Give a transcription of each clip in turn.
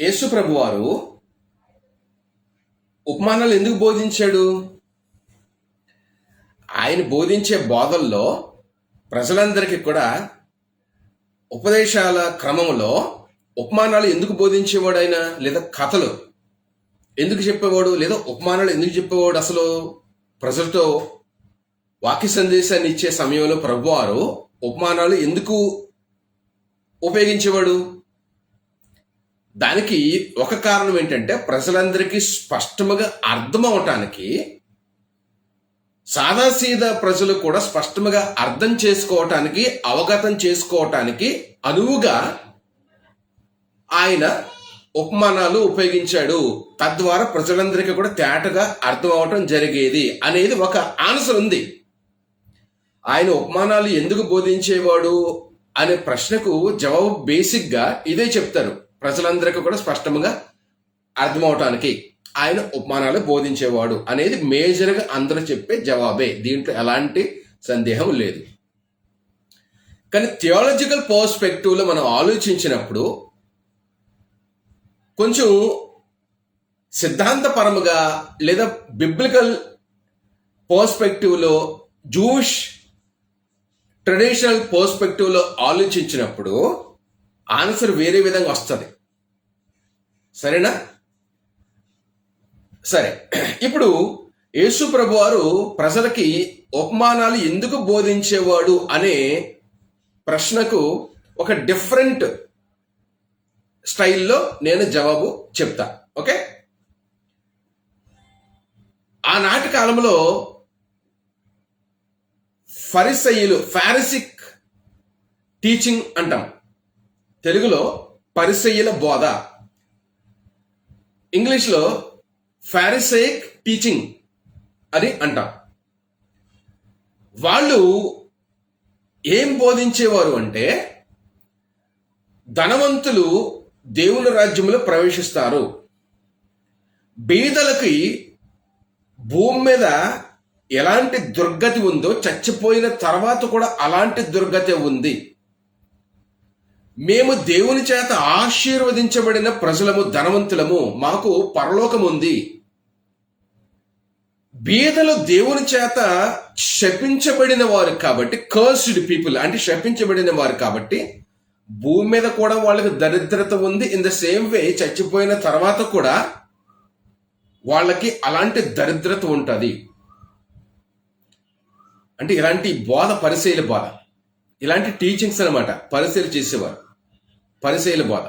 యేసు ప్రభు వారు ఉపమానాలు ఎందుకు బోధించాడు? ఆయన బోధించే బోధల్లో ప్రజలందరికీ కూడా ఉపదేశాల క్రమంలో ఉపమానాలు ఎందుకు బోధించేవాడు ఆయన? లేదా కథలు ఎందుకు చెప్పేవాడు? లేదా ఉపమానాలు ఎందుకు చెప్పేవాడు? అసలు ప్రజలతో వాక్య సందేశాన్ని ఇచ్చే సమయంలో ప్రభువారు ఉపమానాలు ఎందుకు ఉపయోగించేవాడు? దానికి ఒక కారణం ఏంటంటే ప్రజలందరికీ స్పష్టముగా అర్థం అవటానికి, సాదాసీదా ప్రజలు కూడా స్పష్టంగా అర్థం చేసుకోవటానికి, అవగతం చేసుకోవటానికి అనువుగా ఆయన ఉపమానాలు ఉపయోగించాడు. తద్వారా ప్రజలందరికీ కూడా తేటగా అర్థం అవటం జరిగేది అనేది ఒక ఆన్సర్ ఉంది. ఆయన ఉపమానాలు ఎందుకు బోధించేవాడు అనే ప్రశ్నకు జవాబు బేసిక్గా ఇదే చెప్తారు. ప్రజలందరికీ కూడా స్పష్టంగా అర్థమవటానికి ఆయన ఉపమానాలు బోధించేవాడు అనేది మేజర్గా అందరూ చెప్పే జవాబే. దీంట్లో ఎలాంటి సందేహం లేదు. కానీ థియాలజికల్ పర్స్పెక్టివ్లో మనం ఆలోచించినప్పుడు కొంచెం సిద్ధాంతపరముగా లేదా బిబ్లికల్ పర్స్పెక్టివ్లో, జూష్ ట్రెడిషనల్ పర్స్పెక్టివ్లో ఆలోచించినప్పుడు ఆన్సర్ వేరే విధంగా వస్తుంది. సరేనా? సరే, ఇప్పుడు యేసు ప్రభు వారు ప్రజలకి ఉపమానాలు ఎందుకు బోధించేవాడు అనే ప్రశ్నకు ఒక డిఫరెంట్ స్టైల్లో నేను జవాబు చెప్తా. ఓకే, ఆనాటి కాలంలో ఫారిసిక్ టీచింగ్ అంటాం, తెలుగులో పరిసయ్యుల బోధ, ఇంగ్లీష్లో ఫారిసైక్ టీచింగ్ అని అంటాం. వాళ్ళు ఏం బోధించేవారు అంటే, ధనవంతులు దేవుని రాజ్యంలో ప్రవేశిస్తారు, బీదలకి భూమి మీద ఎలాంటి దుర్గతి ఉందో చచ్చిపోయిన తర్వాత కూడా అలాంటి దుర్గతి ఉంది, మేము దేవుని చేత ఆశీర్వదించబడిన ప్రజలము, ధనవంతులము, మాకు పరలోకం ఉంది. బీదలు దేవుని చేత శపించబడిన వారు కాబట్టి, కర్స్డ్ పీపుల్ అంటే శపించబడిన వారు కాబట్టి భూమి మీద కూడా వాళ్ళకి దరిద్రత ఉంది. ఇన్ ద సేమ్ వే చచ్చిపోయిన తర్వాత కూడా వాళ్ళకి అలాంటి దరిద్రత ఉంటుంది. అంటే ఇలాంటి బోధ పరిసయ్యుల బోధ, ఇలాంటి టీచింగ్స్ అనమాట పరిసయ్యులు చేసేవారు, పరిసయ్యుల బోధ.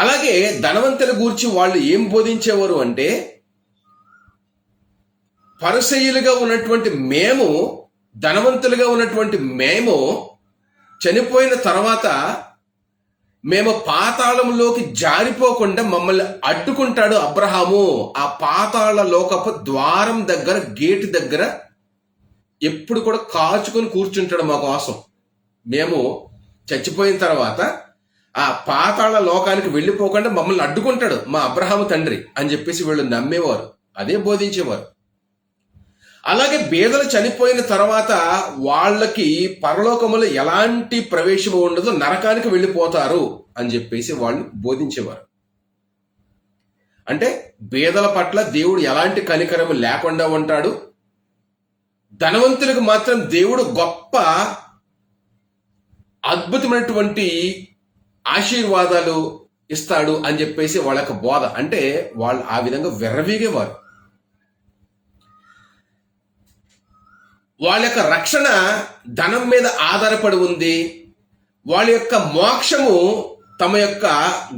అలాగే ధనవంతుల గురించి వాళ్ళు ఏం బోధించేవారు అంటే, పరిసయ్యులుగా ఉన్నటువంటి మేము, ధనవంతులుగా ఉన్నటువంటి మేము చనిపోయిన తర్వాత మేము పాతాళంలోకి జారిపోకుండా మమ్మల్ని అడ్డుకుంటాడు అబ్రహాము. ఆ పాతాళ లోకపు ద్వారం దగ్గర, గేటు దగ్గర ఎప్పుడు కూడా కాచుకొని కూర్చుంటాడు మా కోసం. మేము చచ్చిపోయిన తర్వాత ఆ పాతాళ లోకానికి వెళ్ళిపోకుండా మమ్మల్ని అడ్డుకుంటాడు మా అబ్రహాము తండ్రి అని చెప్పేసి వీళ్ళు నమ్మేవారు, అదే బోధించేవారు. అలాగే బీదలు చనిపోయిన తర్వాత వాళ్ళకి పరలోకములో ఎలాంటి ప్రవేశము ఉండదు, నరకానికి వెళ్ళిపోతారు అని చెప్పేసి వాళ్ళు బోధించేవారు. అంటే బీదల పట్ల దేవుడు ఎలాంటి కనికరము లేకుండా ఉంటాడు, ధనవంతులకు మాత్రం దేవుడు గొప్ప అద్భుతమైనటువంటి ఆశీర్వాదాలు ఇస్తాడు అని చెప్పేసి వాళ్ళ యొక్క బోధ. అంటే వాళ్ళు ఆ విధంగా విర్రవీగేవారు. వాళ్ళ యొక్క రక్షణ ధనం మీద ఆధారపడి ఉంది, వాళ్ళ యొక్క మోక్షము తమ యొక్క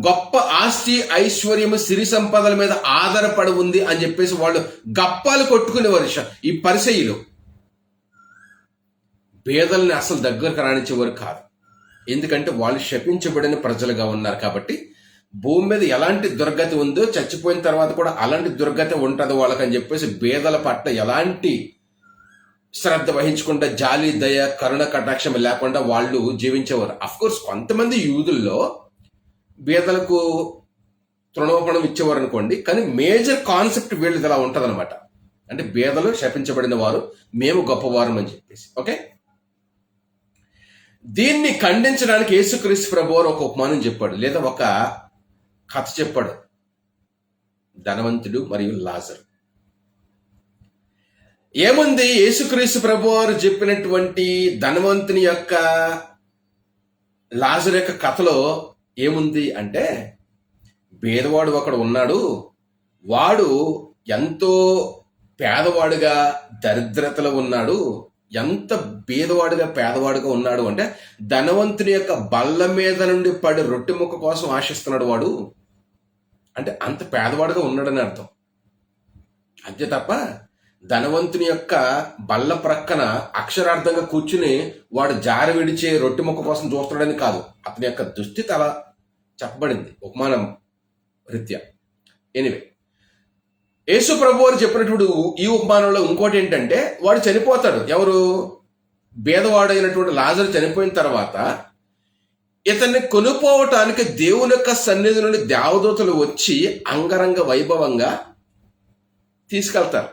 గొప్ప ఆస్తి, ఐశ్వర్యము, సిరి సంపదల మీద ఆధారపడి ఉంది అని చెప్పేసి వాళ్ళు గప్పాలు కొట్టుకునేవారు. ఈ పరిసయ్యులు పేదల్ని అసలు దగ్గరకు రానిచ్చేవారు కాదు. ఎందుకంటే వాళ్ళు శపించబడిన ప్రజలుగా ఉన్నారు కాబట్టి భూమి మీద ఎలాంటి దుర్గతి ఉందో చచ్చిపోయిన తర్వాత కూడా అలాంటి దుర్గతి ఉంటుంది వాళ్ళకని చెప్పేసి పేదల పట్ల ఎలాంటి శ్రద్ధ వహించకుండా, జాలి, దయ, కరుణ, కటాక్షం లేకుండా వాళ్ళు జీవించేవారు. అఫ్కోర్స్ కొంతమంది యూదుల్లో బీదలకు తృణోపణం ఇచ్చేవారు అనుకోండి, కానీ మేజర్ కాన్సెప్ట్ వీళ్ళది ఇలా ఉంటుంది అనమాట. అంటే బీదలు శపించబడిన వారు, మేము గొప్పవారం అని చెప్పేసి. ఓకే, దీన్ని ఖండించడానికి యేసుక్రీస్తు ప్రభువారు ఒక ఉపమానం చెప్పాడు, లేదా ఒక కథ చెప్పాడు, ధనవంతుడు మరియు లాజరు. ఏముంది, యేసుక్రీస్తు ప్రభు వారు చెప్పినటువంటి ధనవంతుని యొక్క లాజరు యొక్క కథలో ఏముంది అంటే, పేదవాడు ఒకడు ఉన్నాడు, వాడు ఎంతో పేదవాడుగా దరిద్రతలో ఉన్నాడు. ఎంత పేదవాడుగా ఉన్నాడు అంటే, ధనవంతుని యొక్క బల్ల మీద నుండి పడి రొట్టె ముక్క కోసం ఆశిస్తున్నాడు వాడు. అంటే అంత పేదవాడుగా ఉన్నాడని అర్థం. అంతే తప్ప ధనవంతుని యొక్క బల్ల ప్రక్కన అక్షరార్థంగా కూర్చుని వాడు జారి విడిచే రొట్టె ముక్క కోసం చూస్తున్నాడని కాదు. అతని యొక్క దుస్థితి అలా చెప్పబడింది ఉపమానం రీత్యా. ఎనివే, యేసు ప్రభు వారు చెప్పినప్పుడు ఈ ఉపమానంలో ఇంకోటి ఏంటంటే, వాడు చనిపోతాడు. ఎవరు? భేదవాడైనటువంటి లాజరు చనిపోయిన తర్వాత ఇతన్ని కొనుక్కోవటానికి దేవుని యొక్క సన్నిధి నుండి దేవదూతలు వచ్చి అంగరంగ వైభవంగా తీసుకెళ్తారు.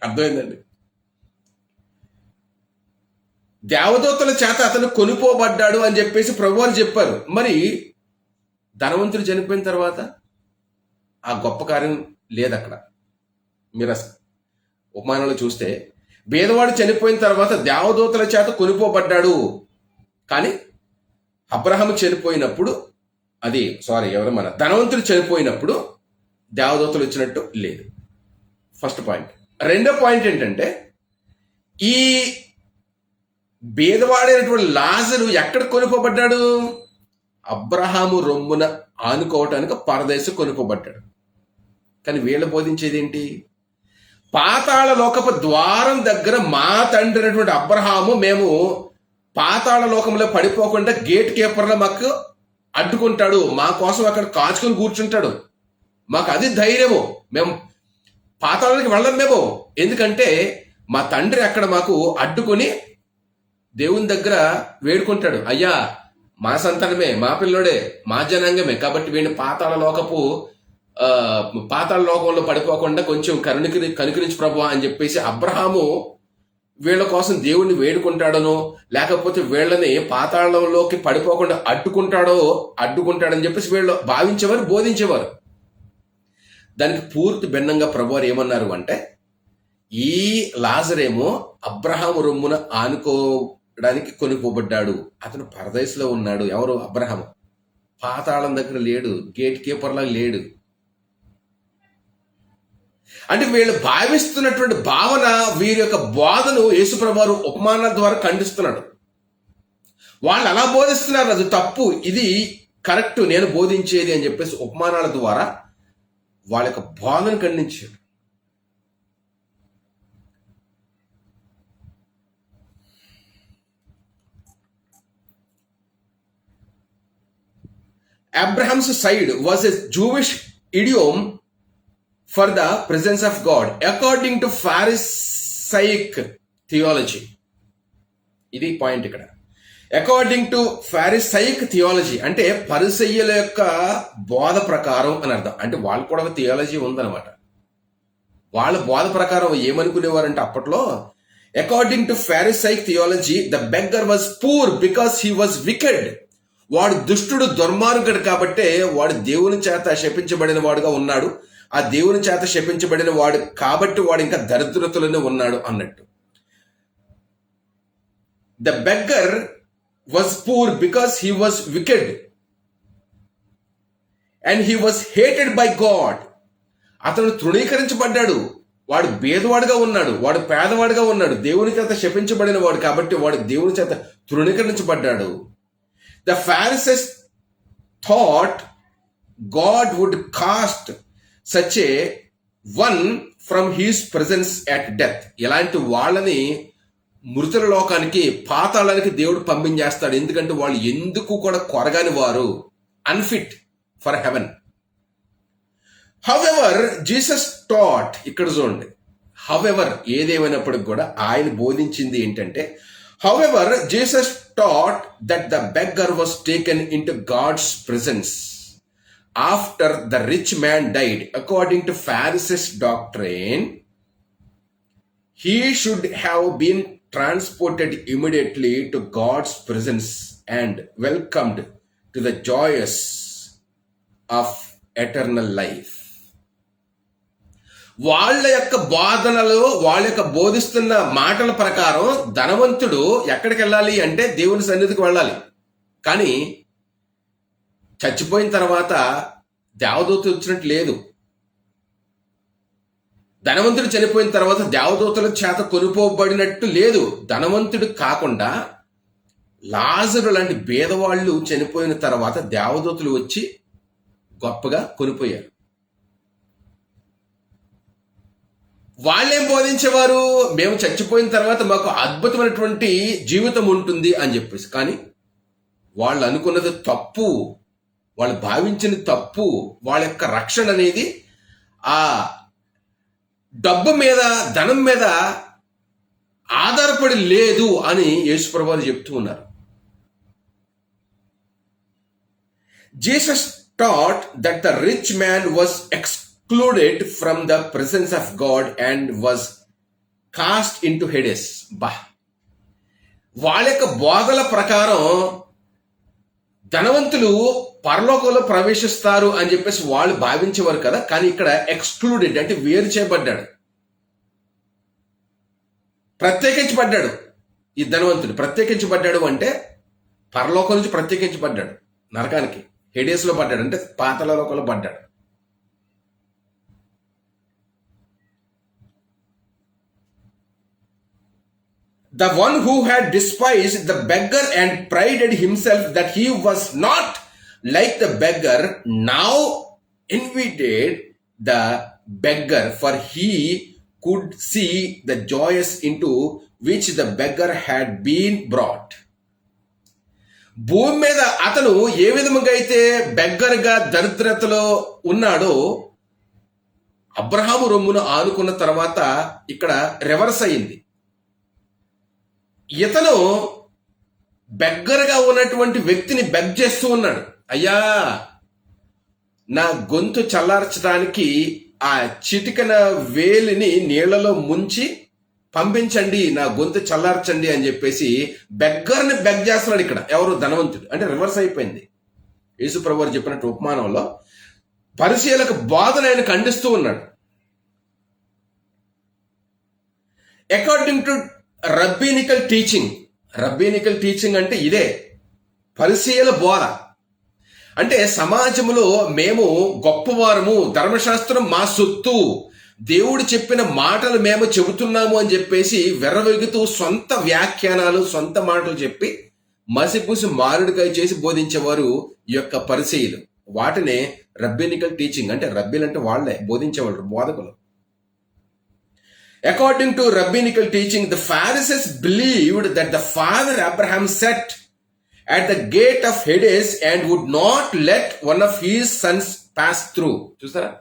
అర్థమైందండి? దేవదూతల చేత అతను కొనుక్కోబడ్డాడు అని చెప్పేసి ప్రభువారు చెప్పారు. మరి ధనవంతుడు చనిపోయిన తర్వాత ఆ గొప్ప కార్యం లేదు అక్కడ. మీరు ఉపమానంలో చూస్తే బీదవాడు చనిపోయిన తర్వాత దేవదూతల చేత కొనుక్కోబడ్డాడు. కానీ అబ్రహాము చనిపోయినప్పుడు మన ధనవంతుడు చనిపోయినప్పుడు దేవదూతలు వచ్చినట్టు లేదు. First point. రెండో పాయింట్ ఏంటంటే, ఈ బీదవాడైనటువంటి లాజరు ఎక్కడ కొనుక్కోబడ్డాడు? అబ్రహాము రొమ్మున ఆనుకోవటానికి పరదేశం కొనుక్కోబడ్డాడు. కానీ వీళ్ళు బోధించేది ఏంటి? పాతాళ లోకపు ద్వారం దగ్గర మా తండ్రి అయినటువంటి అబ్రహాము మేము పాతాళ లోకంలో పడిపోకుండా గేట్ కీపర్లో మాకు అడ్డుకుంటాడు, మా కోసం అక్కడ కాచుకొని కూర్చుంటాడు, మాకు అది ధైర్యము, మేము పాతాళానికి వెళ్ళం మేము. ఎందుకంటే మా తండ్రి అక్కడ మాకు అడ్డుకొని దేవుని దగ్గర వేడుకుంటాడు, అయ్యా మా సంతానమే, మా పిల్లోడే, మా జనాంగమే, కాబట్టి వీడిని పాతాళ లోకంలో పడిపోకుండా కొంచెం కనుకరించి ప్రభువా అని చెప్పేసి అబ్రహాము వీళ్ళ కోసం దేవుణ్ణి వేడుకుంటాడనో, లేకపోతే వీళ్ళని పాతాళంలోకి పడిపోకుండా అడ్డుకుంటాడని చెప్పేసి వీళ్ళు భావించేవారు, బోధించేవారు. దానికి పూర్తి భిన్నంగా ప్రభువారు ఏమన్నారు అంటే, ఈ లాజరేమో అబ్రహాము రొమ్మున ఆనుకోవడానికి కొనుక్కోబడ్డాడు, అతను పరదేశంలో ఉన్నాడు. ఎవరు? అబ్రహాము. పాతాళం దగ్గర లేడు, గేట్ కీపర్లా లేడు. అంటే వీళ్ళు భావిస్తున్నటువంటి భావన, వీరి యొక్క బోధను యేసుప్రభువారు ఉపమానాల ద్వారా ఖండిస్తున్నాడు. వాళ్ళు అలా బోధిస్తున్నారు, అది తప్పు, ఇది కరెక్ట్, నేను బోధించేది అని చెప్పేసి ఉపమానాల ద్వారా వాళ్ళ యొక్క బోధను ఖండించాడు. Abraham's side was a Jewish idiom for the presence of God according to Pharisaic theology. ఇది పాయింట్ ఇక్కడ. అకార్డింగ్ టు ఫారిసైక్ థియాలజీ అంటే పరిసయ్యుల యొక్క బోధ ప్రకారం అని అర్థం. అంటే వాళ్ళు కూడా ఒక థియాలజీ ఉందన్నమాట. వాళ్ళ బోధ ప్రకారం ఏమనుకునేవారంటే అప్పట్లో, according to Pharisaic theology the beggar was poor because he was wicked. వాడు దుష్టుడు, దుర్మార్గుడు కాబట్టే వాడు దేవుని చేత శపించబడిన వాడుగా ఉన్నాడు. ఆ దేవుని చేత శపించబడిన వాడు కాబట్టి వాడు ఇంకా దరిద్రతలోనే ఉన్నాడు అన్నట్టు. The beggar was poor because he was wicked and he was hated by God. అతను తృణీకరించబడ్డాడు, వాడు భేదవాడుగా ఉన్నాడు, వాడు పేదవాడుగా ఉన్నాడు, దేవుని చేత శపించబడిన వాడు కాబట్టి వాడు దేవుని చేత తృణీకరించబడ్డాడు. The Pharisees thought God would cast such a one from his presence at death. ఇలాంటి వాళ్ళని మృతుల లోకానికి, పాతాళానికి దేవుడు పంపించేస్తాడు. ఎందుకంటే వాళ్ళు ఎందుకు కూడా కొరగాని వారు, unfit for heaven. However Jesus taught, ఇక్కడ చూడండి, హౌఎవర్ ఏదేమైనప్పటికి కూడా ఆయన బోధించింది ఏంటంటే, however Jesus taught that the beggar was taken into God's presence after the rich man died. According to Pharisees doctrine, he should have been transported immediately to God's presence and welcomed to the joyous of eternal life. వాళ్ళ యొక్క బోధనలు, వాళ్ళ యొక్క బోధిస్తున్న మాటల ప్రకారం ధనవంతుడు ఎక్కడికి వెళ్ళాలి అంటే దేవుని సన్నిధికి వెళ్ళాలి. కానీ చచ్చిపోయిన తర్వాత దేవదూతలు వచ్చినట్టు లేదు. ధనవంతుడు చనిపోయిన తర్వాత దేవదూతల చేత కొనుపోబడినట్టు లేదు. ధనవంతుడు కాకుండా లాజరు లాంటి పేదవాళ్ళు చనిపోయిన తర్వాత దేవదూతలు వచ్చి గొప్పగా కొనిపోయారు. వాళ్ళేం బోధించేవారు? మేము చచ్చిపోయిన తర్వాత మాకు అద్భుతమైనటువంటి జీవితం ఉంటుంది అని చెప్పేసి. కానీ వాళ్ళు అనుకున్నది తప్పు, వాళ్ళు భావించిన తప్పు. వాళ్ళ యొక్క రక్షణ అనేది ఆ డబ్బు మీద, ధనం మీద ఆధారపడి లేదు అని యేసుప్రభువు చెప్తూ ఉన్నారు. Jesus taught that the rich man was excluded from the presence of God and was cast into Hades. వాళ్ళ యొక్క బోధల ప్రకారం ధనవంతులు పరలోకంలో ప్రవేశిస్తారు అని చెప్పేసి వాళ్ళు భావించేవారు కదా. కానీ ఇక్కడ ఎక్స్క్లూడెడ్ అంటే వేరు చేయబడ్డాడు, ప్రత్యేకించబడ్డాడు. ఈ ధనవంతుడు ప్రత్యేకించబడ్డాడు అంటే పరలోకం నుంచి ప్రత్యేకించబడ్డాడు, నరకానికి హెడేస్ లో పడ్డాడు, అంటే పాతాళ లోకంలో పడ్డాడు. The one who had despised the beggar and prided himself that he was not like the beggar, now envied the beggar, for he could see the joys into which the beggar had been brought. భూమి మీద అతను ఏ విధముగా అయితే బెగ్గర్గా దరిద్రతలో ఉన్నాడో, అబ్రహాము రొమ్మును ఆనుకున్న తర్వాత ఇక్కడ reverse అయింది. ఇతను బెగ్గరగా ఉన్నటువంటి వ్యక్తిని బెగ్ చేస్తూ ఉన్నాడు. అయ్యా, నా గొంతు చల్లార్చడానికి ఆ చిటికన వేలిని నీళ్లలో ముంచి పంపించండి, నా గొంతు చల్లార్చండి అని చెప్పేసి బెగ్గర్ని బెగ్ చేస్తున్నాడు. ఇక్కడ ఎవరు? ధనవంతుడు. అంటే రివర్స్ అయిపోయింది. యేసుప్రభువు చెప్పినట్టు ఉపమానంలో పరిసయ్యులకు బోధన ఆయన ఖండిస్తూ ఉన్నాడు. According to rabbinical teaching. Rabbinical teaching అంటే ఇదే, పరిసయ్యుల బోధ. అంటే సమాజంలో మేము గొప్పవారము, ధర్మశాస్త్రం మా సొత్తు, దేవుడు చెప్పిన మాటలు మేము చెబుతున్నాము అని చెప్పేసి వెర్రవెగుతూ సొంత వ్యాఖ్యానాలు, సొంత మాటలు చెప్పి మసిపూసి మారుడికాయ చేసి బోధించేవారు ఈ యొక్క పరిసయ్యులు. వాటినే రబ్బీనికల్ టీచింగ్ అంటే. రబ్బీలు అంటే వాళ్లే, బోధించేవాళ్ళు, బోధకులు. According to rabbinical teaching, the Pharisees believed that the father Abraham sat at the gate of Hades and would not let one of his sons pass through. చూస్తారా?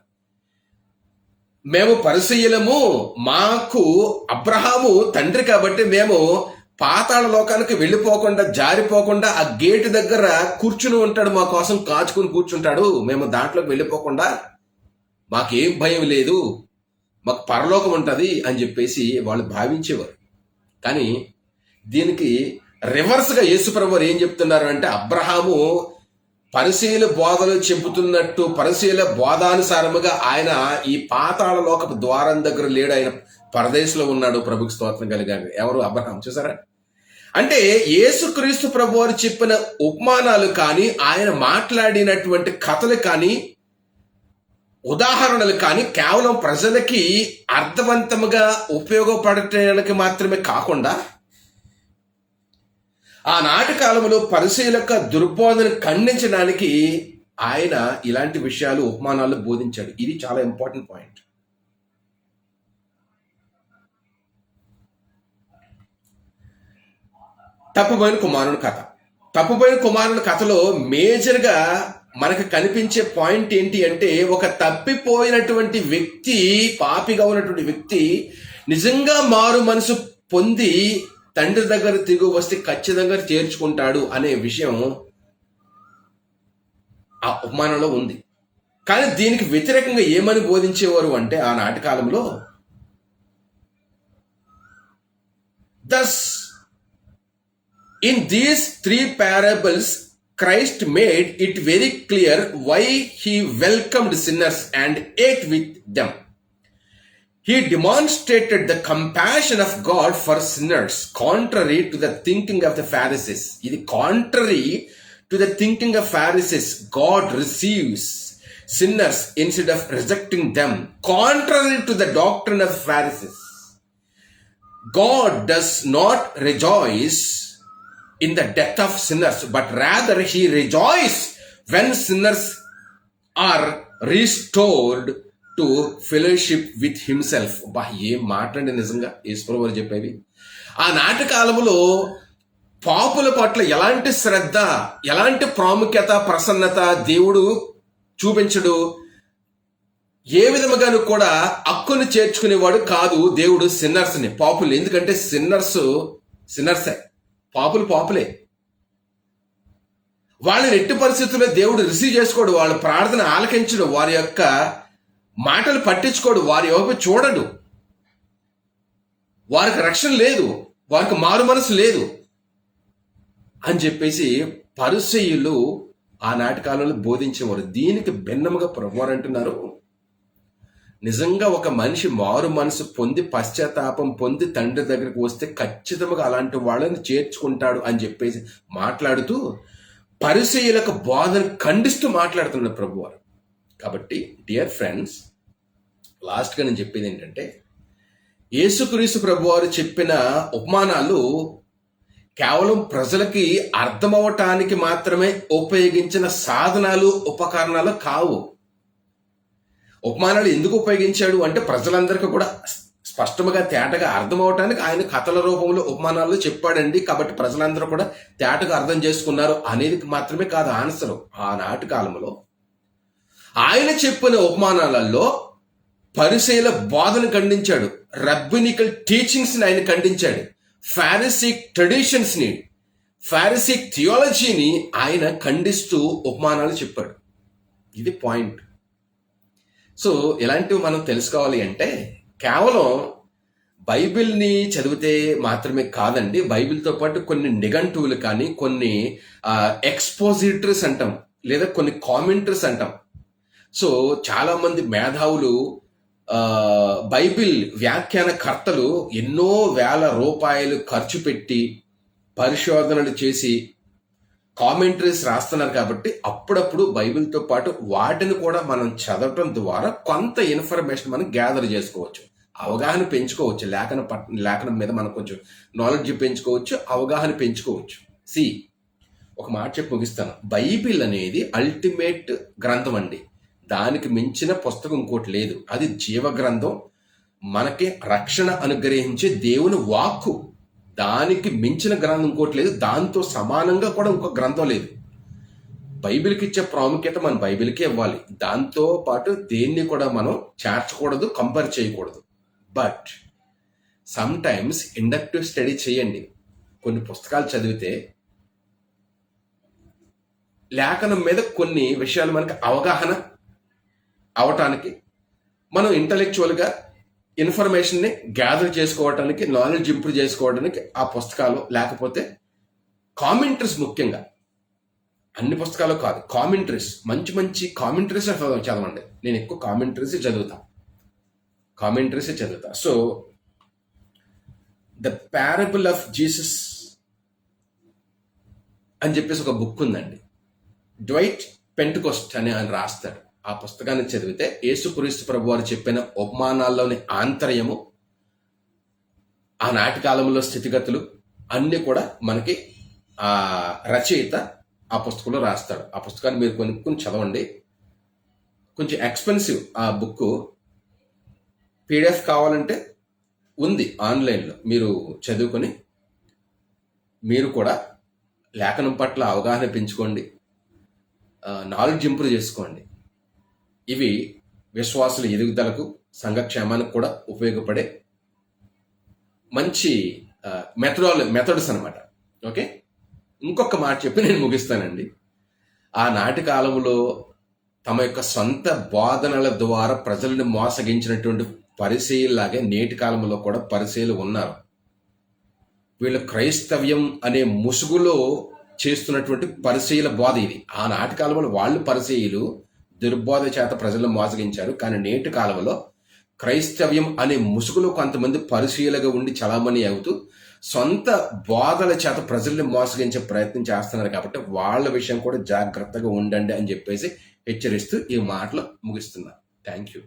మేము పరిసయ్యులము, మాకు అబ్రహాము తండ్రి కాబట్టి మేము పాతాళ లోకానికి వెళ్ళిపోకుండా, జారిపోకుండా ఆ గేటు దగ్గర కూర్చుని ఉంటాడు, మా కోసం కాచుకుని కూర్చుంటాడు. మేము దాంట్లోకి వెళ్ళిపోకుండా మాకేం భయం లేదు, మాకు పరలోకం ఉంటుంది అని చెప్పేసి వాళ్ళు భావించేవారు. కానీ దీనికి రివర్స్గా యేసుప్రభువు ఏం చెప్తున్నారు అంటే, అబ్రహాము పరిసయ్యుల బోధలు చెబుతున్నట్టు, పరిసయ్యుల బోధానుసారముగా ఆయన ఈ పాతాళ లోకపు ద్వారం దగ్గర లేడు, ఆయన పరదేశంలో ఉన్నాడు. ప్రభుకి స్తోత్రం కలిగాడు. ఎవరు? అబ్రహాం. చూసారా? అంటే యేసుక్రీస్తు ప్రభువారు చెప్పిన ఉపమానాలు కానీ, ఆయన మాట్లాడినటువంటి కథలు కానీ, ఉదాహరణలు కానీ కేవలం ప్రజలకి అర్థవంతముగా ఉపయోగపడటానికి మాత్రమే కాకుండా, ఆనాటి కాలంలో పరిసయ్యుల యొక్క దుర్బోధను ఖండించడానికి ఆయన ఇలాంటి విషయాలు, ఉపమానాలు బోధించాడు. ఇది చాలా ఇంపార్టెంట్ పాయింట్. తప్పుబోయిన కుమారుని కథ. తప్పుబోయిన కుమారుని కథలో మేజర్గా మనకు కనిపించే పాయింట్ ఏంటి అంటే, ఒక తప్పిపోయినటువంటి వ్యక్తి, పాపిగా ఉన్నటువంటి వ్యక్తి నిజంగా మారు మనసు పొంది తండ్రి దగ్గర తిరిగి వస్తే ఖచ్చితంగా చేర్చుకుంటాడు అనే విషయం ఆ ఉపమానంలో ఉంది. కానీ దీనికి వ్యతిరేకంగా ఏమని బోధించేవారు అంటే, ఆనాటి కాలంలో thus in these three parables Christ made it very clear why he welcomed sinners and ate with them. He demonstrated the compassion of God for sinners, contrary to the thinking of the Pharisees. ఇది contrary to the thinking of Pharisees. God receives sinners instead of rejecting them, contrary to the doctrine of Pharisees. God does not rejoice in the death of sinners, but rather he rejoices when sinners are restored to fellowship with himself. బా, ఏం మాట్లాడి నిజంగా ఈశ్వరు వారు చెప్పేవి. ఆనాటి కాలంలో పాపుల పట్ల ఎలాంటి శ్రద్ధ, ఎలాంటి ప్రాముఖ్యత, ప్రసన్నత దేవుడు చూపించడు. ఏ విధముగాను కూడా హక్కును చేర్చుకునేవాడు కాదు దేవుడు సిన్నర్స్ని, పాపులు. ఎందుకంటే సిన్నర్సే, పాపులే. వాళ్ళని ఎట్టి పరిస్థితుల్లో దేవుడు రిసీవ్ చేసుకోడు, వాళ్ళ ప్రార్థన ఆలకించడు, వారి యొక్క మాటలు పట్టించుకోడు, వారి వైపు చూడడు. వారికి రక్షణ లేదు, వారికి మారు మనసు లేదు అని చెప్పేసి పరిసయ్యులు ఆనాటి కాలంలో బోధించేవారు. దీనికి భిన్నముగా ప్రభువారు అంటున్నారు, నిజంగా ఒక మనిషి మారు మనసు పొంది పశ్చాత్తాపం పొంది తండ్రి దగ్గరికి వస్తే ఖచ్చితంగా అలాంటి వాళ్ళని చేర్చుకుంటాడు అని చెప్పేసి మాట్లాడుతూ పరిసయ్యులకు బోధన ఖండిస్తూ మాట్లాడుతున్నారు ప్రభువారు. కాబట్టి డియర్ ఫ్రెండ్స్, లాస్ట్గా నేను చెప్పేది ఏంటంటే, యేసుక్రీస్తు ప్రభువారు చెప్పిన ఉపమానాలు కేవలం ప్రజలకి అర్థమవటానికి మాత్రమే ఉపయోగించిన సాధనాలు, ఉపకరణాలు కావు. ఉపమానాలు ఎందుకు ఉపయోగించాడు అంటే ప్రజలందరికీ కూడా స్పష్టంగా తేటగా అర్థమవటానికి ఆయన కథల రూపంలో ఉపమానాలు చెప్పాడండి. కాబట్టి ప్రజలందరూ కూడా తేటగా అర్థం చేసుకున్నారు అనేది మాత్రమే కాదు ఆన్సర్. ఆనాటి కాలంలో ఆయన చెప్పిన ఉపమానాలలో పరిసయ్యుల బోధన ఖండించాడు, రబ్బినికల్ టీచింగ్స్ ని ఆయన ఖండించాడు, ఫారిసిక్ ట్రెడిషన్స్ ని, ఫారిసిక్ థియాలజీని ఆయన ఖండిస్తూ ఉపమానాలు చెప్పాడు. ఇది పాయింట్. సో ఇలాంటివి మనం తెలుసుకోవాలి అంటే కేవలం బైబిల్ని చదివితే మాత్రమే కాదండి. బైబిల్తో పాటు కొన్ని నిఘంటువులు కానీ, కొన్ని ఎక్స్పోజిటరీస్ అంటాం, లేదా కొన్ని కామెంటరీస్ అంటాం. సో చాలా మంది మేధావులు, బైబిల్ వ్యాఖ్యానకర్తలు ఎన్నో వేల రూపాయలు ఖర్చు పెట్టి పరిశోధనలు చేసి కామెంటరీస్ రాస్తున్నారు. కాబట్టి అప్పుడప్పుడు బైబిల్తో పాటు వాటిని కూడా మనం చదవటం ద్వారా కొంత ఇన్ఫర్మేషన్ మనం గ్యాదర్ చేసుకోవచ్చు, అవగాహన పెంచుకోవచ్చు. లేఖనం మీద మనం కొంచెం నాలెడ్జ్ పెంచుకోవచ్చు, అవగాహన పెంచుకోవచ్చు. ఒక మాట చెప్పి ముగిస్తాను. బైబిల్ అనేది అల్టిమేట్ గ్రంథం అండి. దానికి మించిన పుస్తకం ఇంకోటి లేదు. అది జీవ గ్రంథం, మనకి రక్షణ అనుగ్రహించే దేవుని వాక్కు. దానికి మించిన గ్రంథం ఇంకోటి లేదు, దాంతో సమానంగా కూడా ఇంకో గ్రంథం లేదు. బైబిల్కి ఇచ్చే ప్రాముఖ్యత మనం బైబిల్కే ఇవ్వాలి. దాంతో పాటు దేన్ని కూడా మనం చేర్చకూడదు, కంపేర్ చేయకూడదు. But some times inductive study చేయండి. కొన్ని పుస్తకాలు చదివితే లేఖనం మీద కొన్ని విషయాలు మనకి అవగాహన అవటానికి, మనం ఇంటలెక్చువల్గా ఇన్ఫర్మేషన్ని గ్యాదర్ చేసుకోవటానికి, నాలెడ్జ్ ఇంప్రూవ్ చేసుకోవడానికి ఆ పుస్తకాలు, లేకపోతే కామెంటరీస్, ముఖ్యంగా అన్ని పుస్తకాలు కాదు, కామెంటరీస్, మంచి కామెంటరీస్ చదవండి. నేను ఎక్కువ కామెంటరీస్ చదువుతా. So the parable of Jesus అని చెప్పేసి ఒక బుక్ ఉందండి. డ్వైట్ పెంటకోస్ట్ అని ఆయన రాస్తాడు. ఆ పుస్తకాన్ని చదివితే యేసుక్రీస్తు ప్రభువారు చెప్పిన ఉపమానాల్లోని ఆంతర్యము, ఆనాటి కాలంలో స్థితిగతులు అన్నీ కూడా మనకి ఆ రచయిత ఆ పుస్తకంలో రాస్తాడు. ఆ పుస్తకాన్ని మీరు కొనుక్కుని చదవండి. కొంచెం ఎక్స్పెన్సివ్ ఆ బుక్. పీడిఎఫ్ కావాలంటే ఉంది ఆన్లైన్లో, మీరు చదువుకొని మీరు కూడా లేఖనం పట్ల అవగాహన పెంచుకోండి, నాలెడ్జ్ ఇంప్రూవ్ చేసుకోండి. ఇవి విశ్వాసుల ఎదుగుదలకు, సంఘక్షేమానికి కూడా ఉపయోగపడే మంచి మెథడ్స్ అనమాట. ఓకే, ఇంకొక మాట చెప్పి నేను ముగిస్తానండి. ఆనాటి కాలంలో తమ యొక్క సొంత బోధనల ద్వారా ప్రజలను మోసగించినటువంటి పరిసయ్యులాగే నేటి కాలంలో కూడా పరిసయ్యులు ఉన్నారు. వీళ్ళు క్రైస్తవ్యం అనే ముసుగులో చేస్తున్నటువంటి పరిచయుల బోధ ఇది. ఆనాటి కాలంలో వాళ్ళు పరిచయులు దుర్బోధ చేత ప్రజలను మోసగించారు. కానీ నేటి కాలంలో క్రైస్తవ్యం అనే ముసుగులో కొంతమంది పరిచయులుగా ఉండి చలామణి అవుతూ సొంత బోధల చేత ప్రజల్ని మోసగించే ప్రయత్నం చేస్తున్నారు. కాబట్టి వాళ్ళ విషయం కూడా జాగ్రత్తగా ఉండండి అని చెప్పేసి హెచ్చరిస్తూ ఈ మాటలు ముగిస్తున్నాను. Thank you.